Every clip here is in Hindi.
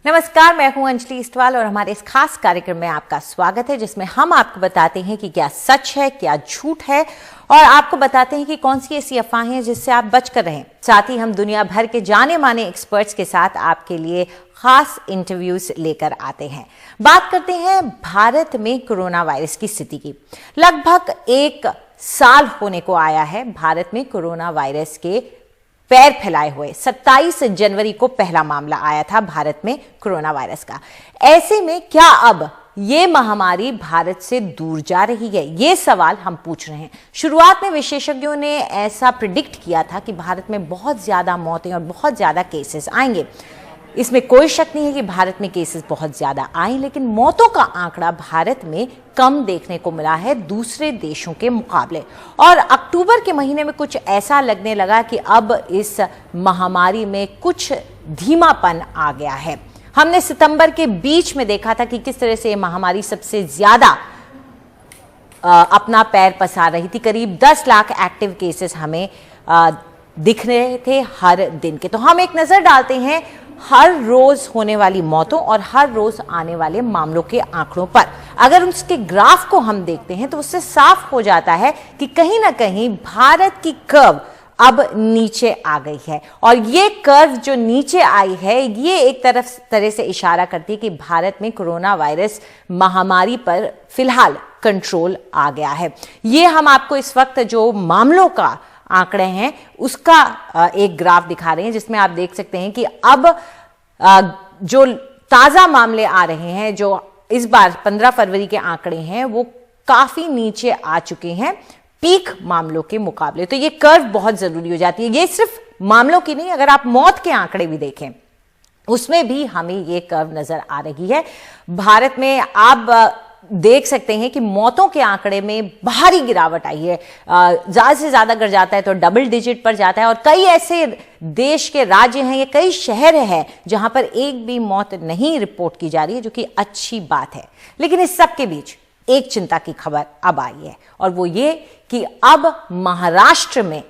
नमस्कार, मैं हूं अंजलि इस्टवाल और हमारे इस खास कार्यक्रम में आपका स्वागत है, जिसमें हम आपको बताते हैं कि क्या सच है, क्या झूठ है, और आपको बताते हैं कि कौन सी ऐसी अफवाहें हैं जिससे आप बचकर रहें। साथ ही हम दुनिया भर के जाने माने एक्सपर्ट्स के साथ आपके लिए खास इंटरव्यूज लेकर आते हैं। बात करते हैं भारत में कोरोना वायरस की स्थिति की। लगभग 1 साल होने को आया है भारत में कोरोना वायरस के पैर फैलाए हुए। 27 जनवरी को पहला मामला आया था भारत में कोरोना वायरस का। ऐसे में क्या अब ये महामारी भारत से दूर जा रही है? ये सवाल हम पूछ रहे हैं। शुरुआत में विशेषज्ञों ने ऐसा प्रिडिक्ट किया था कि भारत में बहुत ज्यादा मौतें और बहुत ज्यादा केसेस आएंगे। इसमें कोई शक नहीं है कि भारत में केसेस बहुत ज्यादा आए, लेकिन मौतों का आंकड़ा भारत में कम देखने को मिला है दूसरे देशों के मुकाबले। और अक्टूबर के महीने में कुछ ऐसा लगने लगा कि अब इस महामारी में कुछ धीमापन आ गया है। हमने सितंबर के बीच में देखा था कि किस तरह से ये महामारी सबसे ज्यादा अपना पैर पसार रही थी। करीब 10 लाख एक्टिव केसेस हमें दिख रहे थे हर दिन के। तो हम एक नजर डालते हैं हर रोज होने वाली मौतों और हर रोज आने वाले मामलों के आंकड़ों पर। अगर उसके ग्राफ को हम देखते हैं तो उससे साफ हो जाता है कि कहीं ना कहीं भारत की कर्व अब नीचे आ गई है। और ये कर्व जो नीचे आई है, ये एक तरह से इशारा करती है कि भारत में कोरोना वायरस महामारी पर फिलहाल कंट्रोल आ गया है। ये हम आपको इस वक्त जो मामलों का आंकड़े हैं उसका एक ग्राफ दिखा रहे हैं, जिसमें आप देख सकते हैं कि अब जो ताजा मामले आ रहे हैं, जो इस बार 15 फरवरी के आंकड़े हैं, वो काफी नीचे आ चुके हैं पीक मामलों के मुकाबले। तो ये कर्व बहुत जरूरी हो जाती है। ये सिर्फ मामलों की नहीं, अगर आप मौत के आंकड़े भी देखें उसमें भी हमें ये कर्व नजर आ रही है। भारत में आप देख सकते हैं कि मौतों के आंकड़े में भारी गिरावट आई है। ज्यादा से ज्यादा अगर जाता है तो डबल डिजिट पर जाता है। और कई ऐसे देश के राज्य हैं, ये कई शहर हैं जहां पर एक भी मौत नहीं रिपोर्ट की जा रही है, जो कि अच्छी बात है। लेकिन इस सब के बीच एक चिंता की खबर अब आई है, और वो ये कि अब महाराष्ट्र में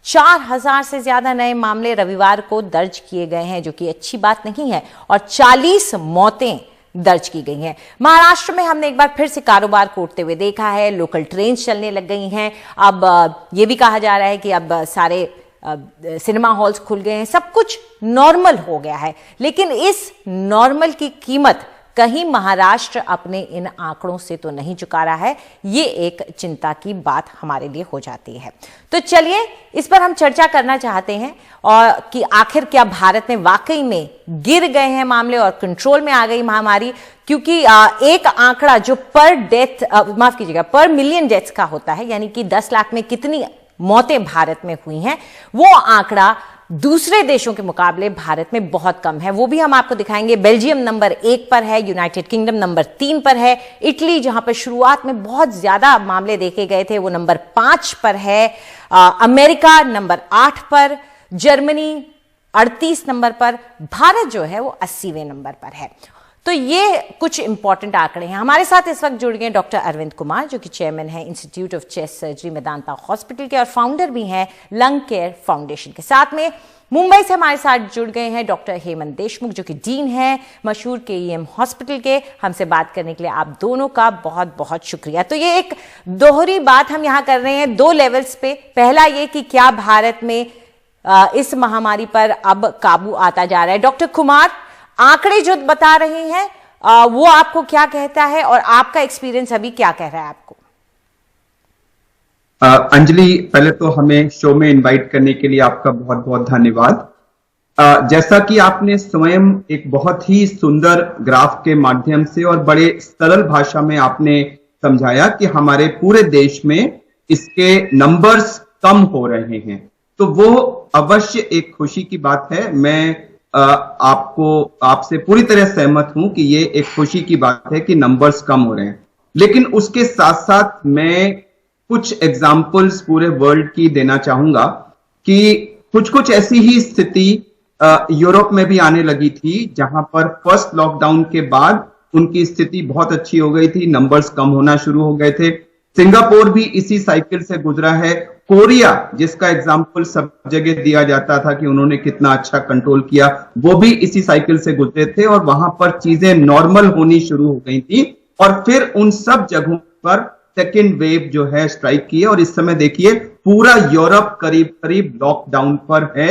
4000 से ज्यादा नए मामले रविवार को दर्ज किए गए हैं, जो कि अच्छी बात नहीं है, और 40 मौतें दर्ज की गई हैं। महाराष्ट्र में हमने एक बार फिर से कारोबार को उठते हुए देखा है। लोकल ट्रेन चलने लग गई हैं। अब यह भी कहा जा रहा है कि अब सारे सिनेमा हॉल्स खुल गए हैं। सब कुछ नॉर्मल हो गया है। लेकिन इस नॉर्मल की कीमत कहीं महाराष्ट्र अपने इन आंकड़ों से तो नहीं चुका रहा है। ये एक चिंता की बात हमारे लिए हो जाती है। तो चलिए इस पर हम चर्चा करना चाहते हैं, और कि आखिर क्या भारत में वाकई में गिर गए हैं मामले और कंट्रोल में आ गई महामारी। क्योंकि एक आंकड़ा जो पर मिलियन डेथ्स का होता है, यानी कि 10 लाख में कितनी मौतें भारत में हुई हैं, वो आंकड़ा दूसरे देशों के मुकाबले भारत में बहुत कम है। वो भी हम आपको दिखाएंगे। बेल्जियम नंबर 1 पर है, यूनाइटेड किंगडम नंबर 3 पर है, इटली जहां पर शुरुआत में बहुत ज्यादा मामले देखे गए थे वो नंबर 5 पर है, अमेरिका नंबर 8 पर, जर्मनी 38 नंबर पर, भारत जो है वो 80वें नंबर पर है। तो ये कुछ इंपॉर्टेंट आंकड़े हैं। हमारे साथ इस वक्त जुड़ गए डॉक्टर अरविंद कुमार, जो कि चेयरमैन है institute of chest surgery Medanta hospital के, और फाउंडर भी हैं लंग केयर फाउंडेशन के। साथ में मुंबई से हमारे साथ जुड़ गए हैं डॉक्टर हेमंत देशमुख, जो कि डीन है मशहूर KEM हॉस्पिटल के। हमसे बात करने के लिए आप दोनों का बहुत बहुत शुक्रिया। तो ये एक दोहरी बात हम यहाँ कर रहे हैं 2 लेवल्स पे। पहला ये कि क्या भारत में इस महामारी पर अब काबू आता जा रहा है। डॉक्टर कुमार, आंकड़े जो बता रहे हैं वो आपको क्या कहता है, और आपका एक्सपीरियंस अभी क्या कह रहा है आपको? अंजलि, पहले तो हमें शो में इनवाइट करने के लिए आपका बहुत बहुत धन्यवाद। जैसा कि आपने स्वयं एक बहुत ही सुंदर ग्राफ के माध्यम से और बड़े सरल भाषा में आपने समझाया कि हमारे पूरे देश में इसके नंबर्स कम हो रहे हैं, तो वो अवश्य एक खुशी की बात है। मैं आपसे पूरी तरह सहमत हूं कि ये एक खुशी की बात है कि नंबर्स कम हो रहे हैं। लेकिन उसके साथ साथ मैं कुछ एग्जाम्पल्स पूरे वर्ल्ड की देना चाहूंगा कि कुछ ऐसी ही स्थिति यूरोप में भी आने लगी थी, जहां पर फर्स्ट लॉकडाउन के बाद उनकी स्थिति बहुत अच्छी हो गई थी, नंबर्स कम होना शुरू हो गए थे। सिंगापुर भी इसी साइकिल से गुजरा है। कोरिया, जिसका एग्जाम्पल सब जगह दिया जाता था कि उन्होंने कितना अच्छा कंट्रोल किया, वो भी इसी साइकिल से गुजरे थे और वहां पर चीजें नॉर्मल होनी शुरू हो गई थी और फिर उन सब जगहों पर सेकेंड वेव जो है स्ट्राइक की है और इस समय देखिए पूरा यूरोप करीब करीब लॉकडाउन पर है।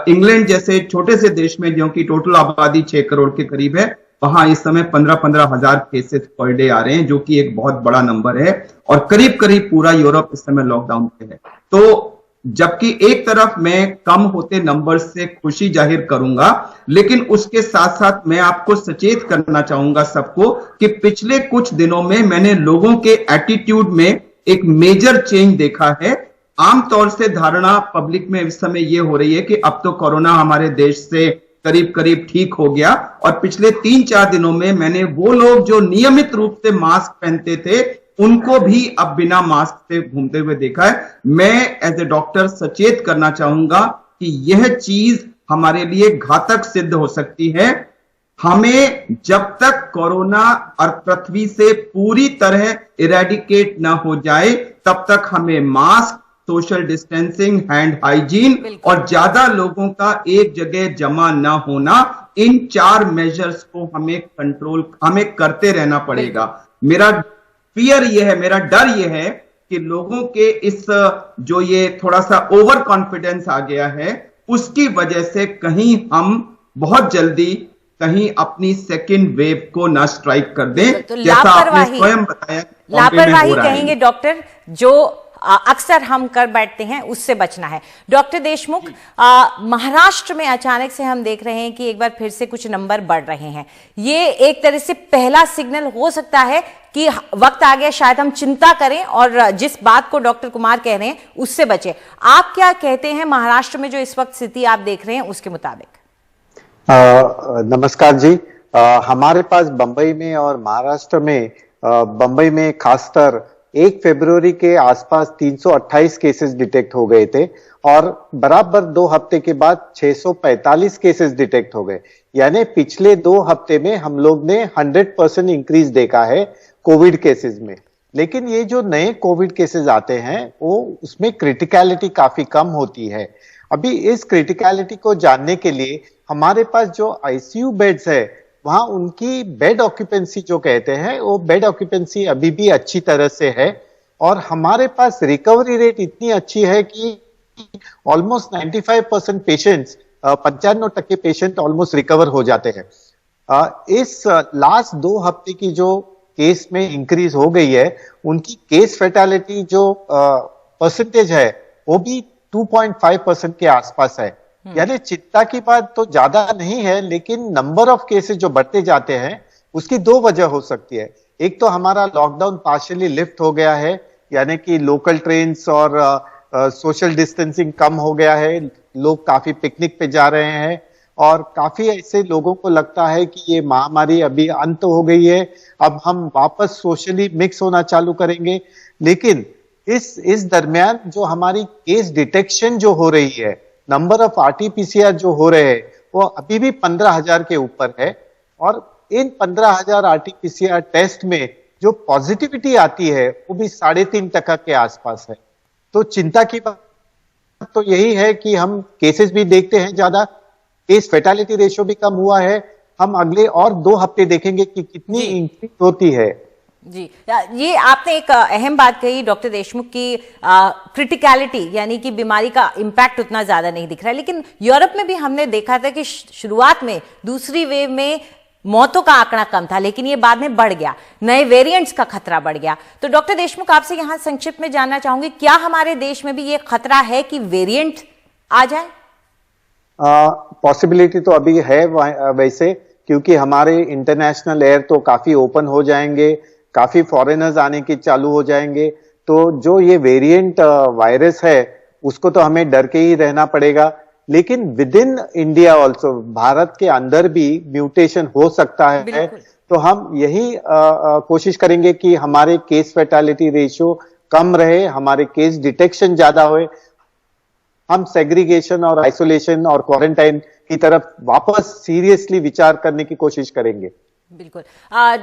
इंग्लैंड जैसे छोटे से देश में, जो कि टोटल आबादी 6 करोड़ के करीब है, वहां इस समय 15-15 हजार केसेस पर डे आ रहे हैं, जो कि एक बहुत बड़ा नंबर है और करीब करीब पूरा यूरोप इस समय लॉकडाउन पे है। तो जबकि एक तरफ मैं कम होते नंबर से खुशी जाहिर करूंगा, लेकिन उसके साथ साथ मैं आपको सचेत करना चाहूंगा सबको कि पिछले कुछ दिनों में मैंने लोगों के एटीट्यूड में एक मेजर चेंज देखा है। आमतौर से धारणा पब्लिक में इस समय यह हो रही है कि अब तो कोरोना हमारे देश से करीब करीब ठीक हो गया और पिछले 3-4 दिनों में मैंने वो लोग जो नियमित रूप से मास्क पहनते थे उनको भी अब बिना मास्क से घूमते हुए देखा है। मैं एज ए डॉक्टर सचेत करना चाहूंगा कि यह चीज हमारे लिए घातक सिद्ध हो सकती है। हमें जब तक कोरोना और पृथ्वी से पूरी तरह इरेडिकेट ना हो जाए तब तक हमें mask, social distancing, hand hygiene और ज्यादा लोगों का एक जगह जमा ना होना, इन 4 मेजर्स को हमें करते रहना पड़ेगा। मेरा फियर यह है, मेरा डर यह है कि लोगों के इस जो ये थोड़ा सा ओवर कॉन्फिडेंस आ गया है, उसकी वजह से कहीं हम बहुत जल्दी कहीं अपनी सेकेंड वेव को ना स्ट्राइक कर दें। तो जैसा आपने स्वयं बताया, लापरवाही कहेंगे डॉक्टर, जो अक्सर हम कर बैठते हैं, उससे बचना है। डॉक्टर देशमुख, महाराष्ट्र में अचानक से हम देख रहे हैं कि एक बार फिर से कुछ नंबर बढ़ रहे हैं। ये एक तरह से पहला सिग्नल हो सकता है कि वक्त आ गया, शायद हम चिंता करें और जिस बात को डॉक्टर कुमार कह रहे हैं उससे बचें। आप क्या कहते हैं महाराष्ट्र में जो इस वक्त स्थिति आप देख रहे हैं उसके मुताबिक? नमस्कार जी। हमारे पास बंबई में और महाराष्ट्र में, बंबई में खासकर 1 फरवरी के आसपास 328 केसेस डिटेक्ट हो गए थे और बराबर 2 हफ्ते के बाद 645 केसेस डिटेक्ट हो गए। यानी पिछले 2 हफ्ते में हम लोग ने 100% इंक्रीज देखा है कोविड केसेस में। लेकिन ये जो नए कोविड केसेस आते हैं वो उसमें क्रिटिकलिटी काफी कम होती है। अभी इस क्रिटिकलिटी को जानने के लिए हमारे पास जो आईसीयू बेड्स है वहां उनकी बेड ऑक्यूपेंसी जो कहते हैं वो बेड ऑक्यूपेंसी अभी भी अच्छी तरह से है और हमारे पास रिकवरी रेट इतनी अच्छी है कि almost 95% patients, 95% patient almost recover हो जाते हैं। इस लास्ट 2 हफ्ते की जो केस में इंक्रीज हो गई है, उनकी केस फैटेलिटी जो परसेंटेज है वो भी 2.5% के आसपास है। यानी चिंता की बात तो ज्यादा नहीं है, लेकिन नंबर ऑफ केसेस जो बढ़ते जाते हैं उसकी 2 वजह हो सकती है। एक तो हमारा लॉकडाउन पार्शियली लिफ्ट हो गया है, यानी कि लोकल ट्रेन्स और सोशल डिस्टेंसिंग कम हो गया है, लोग काफी पिकनिक पे जा रहे हैं और काफी ऐसे लोगों को लगता है कि ये महामारी अभी अंत हो गई है, अब हम वापस सोशली मिक्स होना चालू करेंगे। लेकिन इस दरमियान जो हमारी केस डिटेक्शन जो हो रही है, नंबर ऑफ आरटीपीसीआर जो हो रहे हैं वो अभी भी 15,000 के ऊपर है और इन 15,000 आरटीपीसीआर टेस्ट में जो पॉजिटिविटी आती है वो भी 3.5% के आसपास है। तो चिंता की बात तो यही है कि हम केसेस भी देखते हैं ज्यादा, केस फैटेलिटी रेशियो भी कम हुआ है। हम अगले और 2 हफ्ते देखेंगे कि कितनी इंक्रीज होती है। जी, ये आपने एक अहम बात कही डॉक्टर देशमुख की, क्रिटिकलिटी यानी कि बीमारी का इम्पैक्ट उतना ज्यादा नहीं दिख रहा है। लेकिन यूरोप में भी हमने देखा था कि शुरुआत में दूसरी वेव में मौतों का आंकड़ा कम था, लेकिन ये बाद में बढ़ गया, नए वेरिएंट्स का खतरा बढ़ गया। तो डॉक्टर देशमुख, आपसे यहां संक्षिप्त में जानना चाहूंगी, क्या हमारे देश में भी ये खतरा है कि वेरिएंट आ जाए? पॉसिबिलिटी तो अभी है वैसे, क्योंकि हमारे इंटरनेशनल एयर तो काफी ओपन हो जाएंगे, काफी फॉरेनर्स आने की चालू हो जाएंगे। तो जो ये वेरिएंट वायरस है उसको तो हमें डर के ही रहना पड़ेगा। लेकिन with in India also, Bharat के अंदर भी म्यूटेशन हो सकता है। तो हम यही कोशिश करेंगे कि हमारे केस फैटेलिटी रेशियो कम रहे, हमारे केस डिटेक्शन ज्यादा होए, हम सेग्रीगेशन और आइसोलेशन और क्वारंटाइन की तरफ वापस सीरियसली विचार करने की कोशिश करेंगे। बिल्कुल।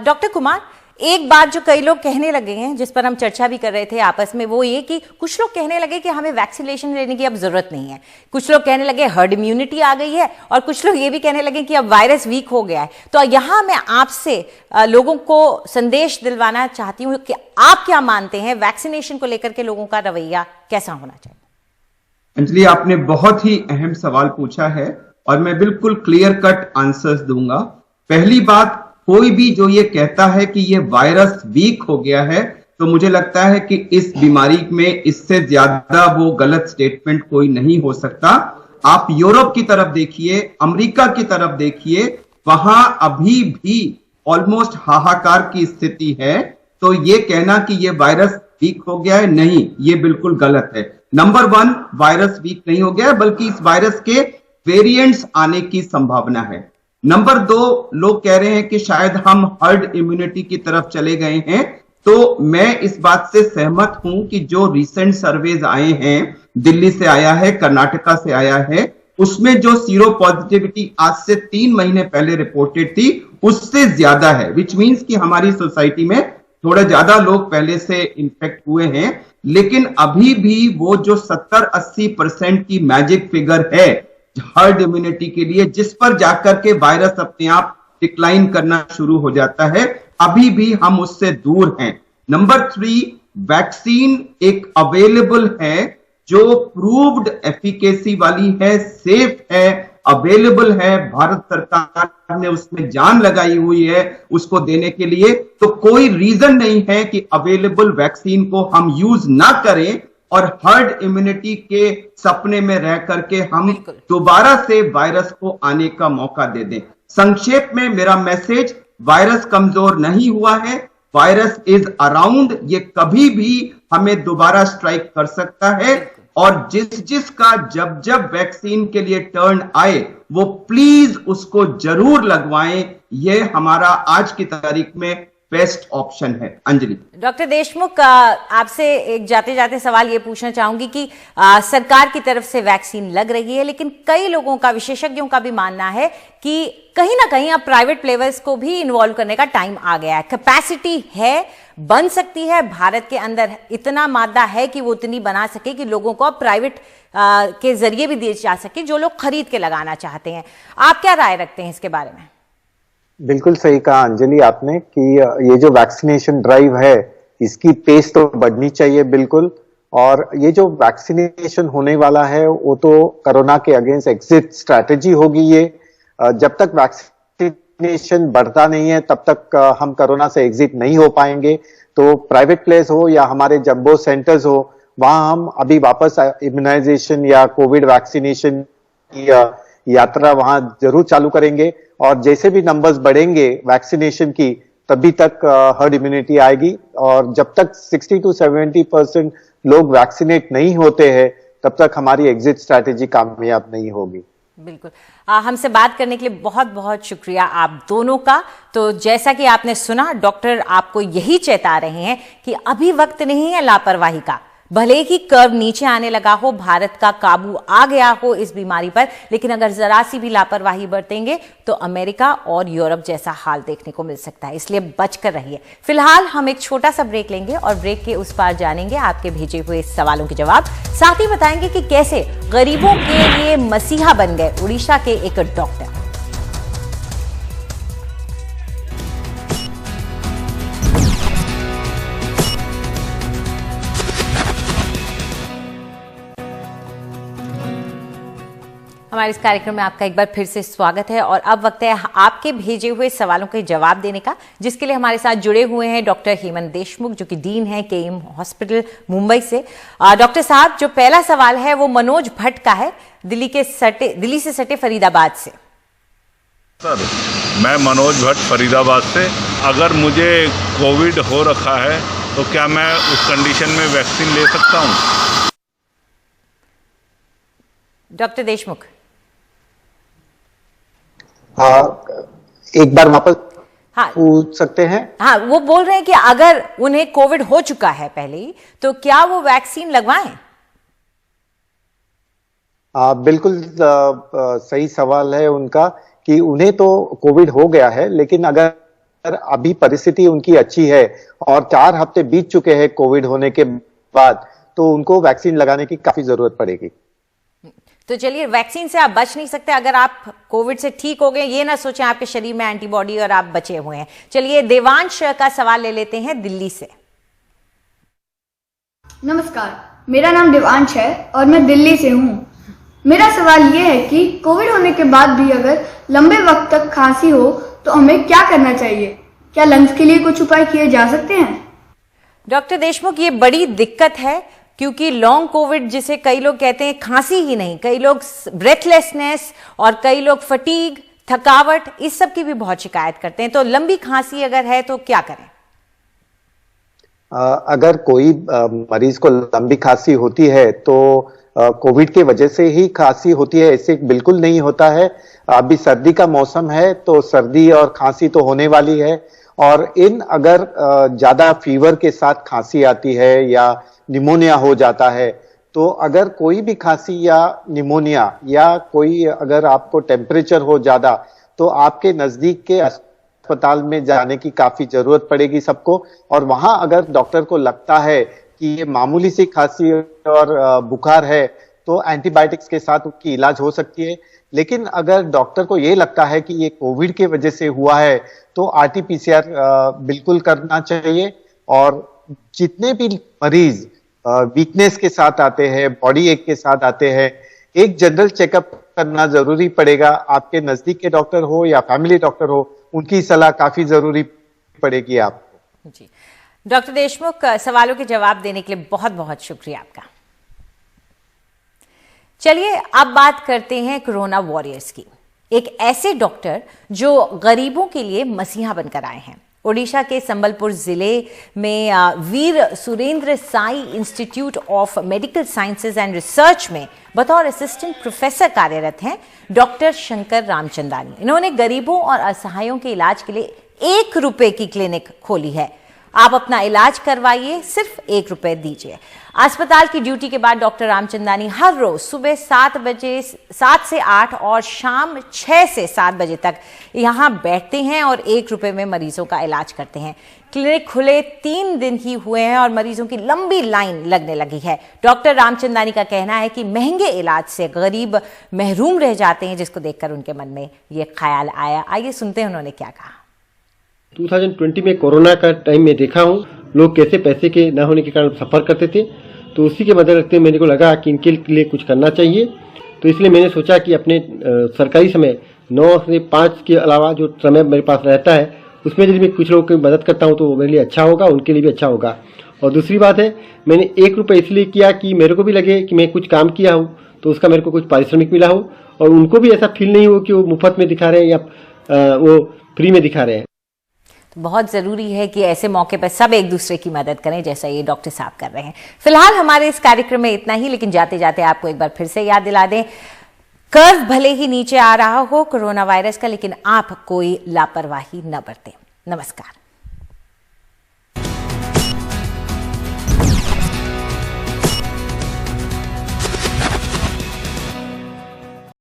डॉक्टर कुमार, एक बात जो कई लोग कहने लगे हैं, जिस पर हम चर्चा भी कर रहे थे आपस में, वो ये कि कुछ लोग कहने लगे कि हमें वैक्सीनेशन लेने की अब जरूरत नहीं है। कुछ लोग कहने लगे हर्ड इम्यूनिटी आ गई है, और कुछ लोग ये भी कहने लगे कि अब वायरस वीक हो गया है। तो यहाँ मैं आपसे लोगों को संदेश दिलवाना चाहती हूँ कि आप क्या मानते हैं, वैक्सीनेशन को लेकर के लोगों का रवैया कैसा होना चाहिए? अंजलि, आपने बहुत ही अहम सवाल पूछा है और मैं बिल्कुल क्लियर कट आंसर्स दूंगा। पहली बात, कोई भी जो ये कहता है कि ये वायरस वीक हो गया है, तो मुझे लगता है कि इस बीमारी में इससे ज्यादा वो गलत स्टेटमेंट कोई नहीं हो सकता। आप यूरोप की तरफ देखिए, अमेरिका की तरफ देखिए, वहां अभी भी ऑलमोस्ट हाहाकार की स्थिति है। तो ये कहना कि ये वायरस वीक हो गया है, नहीं, ये बिल्कुल गलत है। नंबर वन, वायरस वीक नहीं हो गया है, बल्कि इस वायरस के वेरिएंट्स आने की संभावना है। नंबर दो, लोग कह रहे हैं कि शायद हम हर्ड इम्यूनिटी की तरफ चले गए हैं। तो मैं इस बात से सहमत हूं कि जो रिसेंट सर्वेज आए हैं, दिल्ली से आया है, कर्नाटका से आया है, उसमें जो सीरो पॉजिटिविटी आज से 3 महीने पहले रिपोर्टेड थी, उससे ज्यादा है, विच मीन्स कि हमारी सोसाइटी में थोड़ा ज्यादा लोग पहले से इन्फेक्ट हुए हैं। लेकिन अभी भी वो जो 70-80% की मैजिक फिगर है हर्ड इम्यूनिटी के लिए, जिस पर जाकर के वायरस अपने आप डिक्लाइन करना शुरू हो जाता है, अभी भी हम उससे दूर हैं। नंबर 3, वैक्सीन एक अवेलेबल है, जो प्रूव्ड एफिकेसी वाली है, सेफ है, अवेलेबल है, भारत सरकार ने उसमें जान लगाई हुई है उसको देने के लिए। तो कोई रीजन नहीं है कि अवेलेबल वैक्सीन को हम यूज ना करें और हर्ड इम्यूनिटी के सपने में रह करके हम दोबारा से वायरस को आने का मौका दे दें। संक्षेप में मेरा मैसेज, वायरस कमजोर नहीं हुआ है, वायरस इज अराउंड, ये कभी भी हमें दोबारा स्ट्राइक कर सकता है। और जिसका जब वैक्सीन के लिए टर्न आए, वो प्लीज उसको जरूर लगवाएं। ये हमारा आज की तारीख में बेस्ट ऑप्शन है। अंजलि। डॉक्टर देशमुख, आपसे एक जाते जाते सवाल ये पूछना चाहूंगी कि सरकार की तरफ से वैक्सीन लग रही है, लेकिन कई लोगों का, विशेषज्ञों का भी मानना है कि कहीं ना कहीं अब प्राइवेट प्लेयर्स को भी इन्वॉल्व करने का टाइम आ गया है। कैपेसिटी है, बन सकती है, भारत के अंदर इतना मादा है कि वो उतनी बना सके कि लोगों को प्राइवेट के जरिए भी दिए जा सके, जो लोग खरीद के लगाना चाहते हैं। आप क्या राय रखते हैं इसके बारे में? बिल्कुल सही कहा अंजलि आपने कि ये जो वैक्सीनेशन ड्राइव है, इसकी पेस तो बढ़नी चाहिए बिल्कुल। और ये जो वैक्सीनेशन होने वाला है, वो तो कोरोना के अगेंस्ट एग्जिट स्ट्रैटेजी होगी। ये जब तक वैक्सीनेशन बढ़ता नहीं है, तब तक हम कोरोना से एग्जिट नहीं हो पाएंगे। तो प्राइवेट प्लेस हो या हमारे जंबो सेंटर्स हो, वहां हम अभी वापस इम्यूनाइजेशन या कोविड वैक्सीनेशन की यात्रा वहां जरूर चालू करेंगे। और जैसे भी नंबर्स बढ़ेंगे वैक्सीनेशन की, तभी तक हर्ड इम्यूनिटी आएगी। और जब तक 60-70% लोग वैक्सीनेट नहीं होते हैं, तब तक हमारी एग्जिट स्ट्रैटेजी कामयाब नहीं होगी। बिल्कुल। हमसे बात करने के लिए बहुत बहुत शुक्रिया आप दोनों का। तो जैसा कि आपने सुना, डॉक्टर आपको यही चेता रहे हैं कि अभी वक्त नहीं है लापरवाही का। भले ही कर्व नीचे आने लगा हो, भारत का काबू आ गया हो इस बीमारी पर, लेकिन अगर जरा सी भी लापरवाही बरतेंगे तो अमेरिका और यूरोप जैसा हाल देखने को मिल सकता है। इसलिए बचकर रहिए। फिलहाल हम एक छोटा सा ब्रेक लेंगे और ब्रेक के उस पार जानेंगे आपके भेजे हुए सवालों के जवाब। साथ ही बताएंगे कि कैसे गरीबों के लिए मसीहा बन गए उड़ीसा के एक डॉक्टर। हमारे इस कार्यक्रम में आपका एक बार फिर से स्वागत है और अब वक्त है आपके भेजे हुए सवालों के जवाब देने का, जिसके लिए हमारे साथ जुड़े हुए हैं डॉक्टर हेमंत देशमुख, जो कि डीन है केईएम हॉस्पिटल मुंबई से। डॉक्टर साहब, जो पहला सवाल है वो मनोज भट्ट का है, दिल्ली से सटे फरीदाबाद से। सर, मैं मनोज भट्ट फरीदाबाद से। अगर मुझे कोविड हो रखा है तो क्या मैं उस कंडीशन में वैक्सीन ले सकता हूँ? डॉक्टर देशमुख। एक बार वापस पूछ सकते हैं? हाँ, वो बोल रहे हैं कि अगर उन्हें कोविड हो चुका है पहले ही, तो क्या वो वैक्सीन लगवाएं? बिल्कुल सही सवाल है उनका कि उन्हें तो कोविड हो गया है, लेकिन अगर अभी परिस्थिति उनकी अच्छी है और 4 हफ्ते बीत चुके हैं कोविड होने के बाद, तो उनको वैक्सीन लगाने की काफी जरूरत पड़ेगी। तो चलिए, वैक्सीन से आप बच नहीं सकते। अगर आप कोविड से ठीक हो गए, ये ना सोचें आपके शरीर में एंटीबॉडी और आप बचे हुए हैं। चलिए, देवांश का सवाल ले लेते हैं दिल्ली से। नमस्कार, मेरा नाम देवांश है और मैं दिल्ली से हूँ। मेरा सवाल ये है कि कोविड होने के बाद भी अगर लंबे वक्त तक खांसी हो तो हमें क्या करना चाहिए? क्या लंग्स के लिए कुछ उपाय किए जा सकते हैं? डॉक्टर देशमुख, ये बड़ी दिक्कत है क्योंकि लॉन्ग कोविड, जिसे कई लोग कहते हैं खांसी ही नहीं, कई लोग ब्रेथलेसनेस और कई लोग फटीग, थकावट, इस सब की भी बहुत शिकायत करते हैं। तो लंबी खांसी अगर है तो क्या करें? अगर कोई मरीज को लंबी खांसी होती है तो कोविड की वजह से ही खांसी होती है, ऐसे बिल्कुल नहीं होता है। अभी सर्दी का मौसम है तो सर्दी और खांसी तो होने वाली है, और अगर ज्यादा फीवर के साथ खांसी आती है या निमोनिया हो जाता है, तो अगर कोई भी खांसी या निमोनिया या कोई अगर आपको टेम्परेचर हो ज्यादा, तो आपके नजदीक के अस्पताल में जाने की काफी जरूरत पड़ेगी सबको। और वहां अगर डॉक्टर को लगता है कि ये मामूली सी खांसी और बुखार है तो एंटीबायोटिक्स के साथ उसकी इलाज हो सकती है। लेकिन अगर डॉक्टर को ये लगता है कि ये कोविड के वजह से हुआ है तो आरटी-पीसीआर बिल्कुल करना चाहिए। और जितने भी मरीज वीकनेस के साथ आते हैं, बॉडी एक के साथ आते हैं, एक जनरल चेकअप करना जरूरी पड़ेगा। आपके नजदीक के डॉक्टर हो या फैमिली डॉक्टर हो, उनकी सलाह काफी जरूरी पड़ेगी आपको। जी, डॉक्टर देशमुख, सवालों के जवाब देने के लिए बहुत बहुत शुक्रिया आपका। चलिए, अब बात करते हैं कोरोना वॉरियर्स की। एक ऐसे डॉक्टर जो गरीबों के लिए मसीहा बनकर आए हैं। ओडिशा के संबलपुर जिले में Veer Surendra Sai institute of medical sciences and research में बतौर असिस्टेंट प्रोफेसर कार्यरत हैं डॉक्टर शंकर रामचंदानी। इन्होंने गरीबों और असहायों के इलाज के लिए 1 रुपए की क्लिनिक खोली है। आप अपना इलाज करवाइए, सिर्फ 1 रुपए दीजिए। अस्पताल की ड्यूटी के बाद डॉक्टर रामचंदानी हर रोज सुबह 7 से 8 और शाम 6 से 7 बजे तक यहां बैठते हैं और 1 रुपए में मरीजों का इलाज करते हैं। क्लिनिक खुले 3 दिन ही हुए हैं और मरीजों की लंबी लाइन लगने लगी है। डॉक्टर रामचंदानी का कहना है कि महंगे इलाज से गरीब महरूम रह जाते हैं, जिसको देखकर उनके मन में ये ख्याल आया। आइए सुनते हैं उन्होंने क्या कहा। 2020 में कोरोना का टाइम में देखा हूँ लोग कैसे पैसे के न होने के कारण सफर करते थे, तो उसी के मद्देनजर रखते हुए मेरे को लगा कि इनके लिए कुछ करना चाहिए। तो इसलिए मैंने सोचा कि अपने सरकारी समय 9 से 5 के अलावा जो समय मेरे पास रहता है उसमें यदि मैं कुछ लोगों की मदद करता हूँ तो मेरे लिए अच्छा होगा, उनके लिए भी अच्छा होगा। और दूसरी बात है, मैंने 1 रुपये इसलिए किया कि मेरे को भी लगे कि मैं कुछ काम किया हूँ तो उसका मेरे को कुछ पारिश्रमिक मिला हो, और उनको भी ऐसा फील नहीं हो कि वो मुफ्त में दिखा रहे हैं या वो फ्री में दिखा रहे हैं। बहुत जरूरी है कि ऐसे मौके पर सब एक दूसरे की मदद करें, जैसा ये डॉक्टर साहब कर रहे हैं। फिलहाल हमारे इस कार्यक्रम में इतना ही, लेकिन जाते जाते आपको एक बार फिर से याद दिला दें, कर्व भले ही नीचे आ रहा हो कोरोना वायरस का, लेकिन आप कोई लापरवाही न बरतें। नमस्कार।